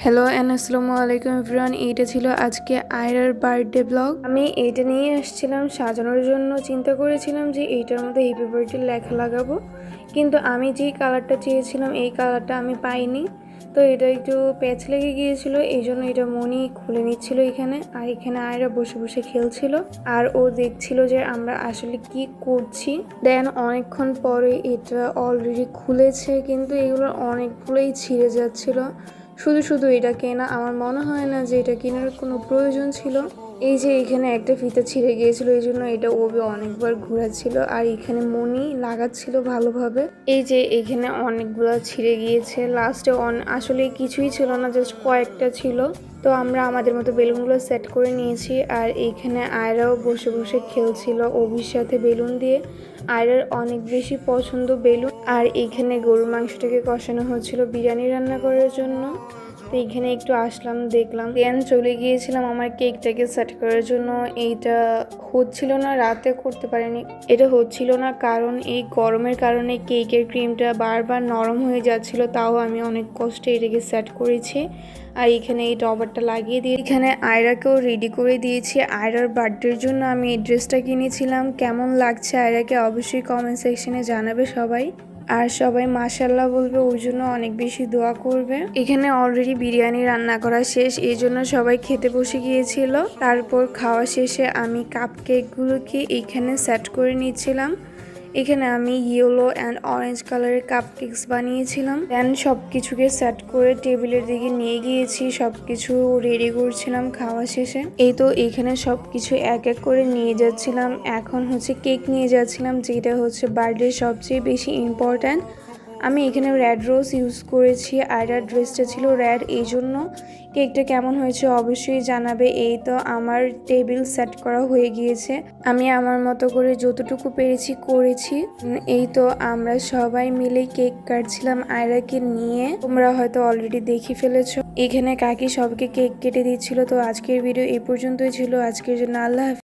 Hello and আসসালামু আলাইকুম everyone. এইটা ছিল আজকে আয়রার বার্থডে ব্লগ। আমি এইটা নিয়ে আসছিলাম সাজানোর জন্য। চিন্তা করেছিলাম যে এইটার মধ্যে হ্যাপি বার্থডে লেখা লাগাবো, কিন্তু আমি যেই কালারটা চেয়েছিলাম এই কালারটা আমি পাইনি। তো এটা একটু প্যাচ লেগে গিয়েছিল, এই জন্য এটা মনি খুলে নিচ্ছিল এখানে। আর এখানে আয়রা বসে বসে খেলছিল আর ও দেখছিল যে আমরা আসলে কি করছি। দেন অনেকক্ষণ পরে এটা অলরেডি খুলেছে, কিন্তু এগুলো অনেকগুলোই ছিঁড়ে যাচ্ছিল। শুধু শুধু এটা কেনা, আমার মনে হয় না যে এটা কেনার কোনো প্রয়োজন ছিল। এই যে এখানে একটা ফিতা ছিঁড়ে গিয়েছিল, এই জন্য এটা ওবে অনেকবার ঘোরাচ্ছিল আর এখানে মনি লাগাচ্ছিল ভালোভাবে। এই যে এখানে অনেকগুলো ছিঁড়ে গিয়েছে, লাস্টে আসলে কিছুই ছিল না, জাস্ট কয়েকটা ছিল। তো আমরা আমাদের মতো বেলুনগুলো সেট করে নিয়েছি আর এইখানে আয়রাও বসে বসে খেলছিল ওবির সাথে বেলুন দিয়ে। আয়রার অনেক বেশি পছন্দ বেলুন। আর এইখানে গরুর মাংসটাকে কষানো হচ্ছিল বিরিয়ানি রান্না করার জন্য। তো এইখানে একটু আসলাম, দেখলাম, দেন চলে গিয়েছিলাম আমার কেকটাকে সেট করার জন্য। এইটা হচ্ছিল না, রাতে করতে পারিনি। এটা হচ্ছিল না কারণ এই গরমের কারণে কেকের ক্রিমটা বারবার নরম হয়ে যাচ্ছিল, তাও আমি অনেক কষ্টে এটাকে সেট করেছি। আর এখানে এই টপারটা লাগিয়ে দিয়ে এখানে আয়রাকেও রেডি করে দিয়েছি। আয়রার বার্থডের জন্য আমি এই ড্রেসটা কিনেছিলাম। কেমন লাগছে আয়রাকে অবশ্যই কমেন্ট সেকশনে জানাবে সবাই। আর সবাই মাশাল্লাহ বলবে, ওই জন্য অনেক বেশি দোয়া করবে। এখানে অলরেডি বিরিয়ানি রান্না করা শেষ, এই জন্য সবাই খেতে বসে গিয়েছিল। তারপর খাওয়া শেষে আমি কাপ কেকগুলোকে এইখানে সেট করে নিচ্ছিলাম। এখানে আমি ইয়েলো অ্যান্ড অরেঞ্জ কালারের কাপ কেকস বানিয়েছিলাম। দেন সব কিছুকে সেট করে টেবিলের দিকে নিয়ে গিয়েছি, সবকিছু রেডি করছিলাম খাওয়া শেষে। এই তো এখানে সবকিছু এক এক করে নিয়ে যাচ্ছিলাম। এখন হচ্ছে কেক নিয়ে যাচ্ছিলাম, যেটা হচ্ছে বার্থডে সবচেয়ে বেশি ইম্পর্ট্যান্ট। আমি এখানে রেড রোজ ইউজ করেছি, আয়রার ড্রেসটা ছিল রেড, এই জন্য। কেকটা কেমন হয়েছে অবশ্যই জানাবে। এই তো আমার টেবিল সেট করা হয়ে গিয়েছে, আমি আমার মতো করে যতটুকু পেরেছি করেছি। এই তো আমরা সবাই মিলে কেক কাটছিলাম আয়রাকে নিয়ে, তোমরা হয়তো অলরেডি দেখে ফেলেছো। এখানে কাকি সবকে কেক কেটে দিচ্ছিল। তো আজকের ভিডিও এই পর্যন্তই ছিল, আজকের জন্য আল্লাহ হাফেজ।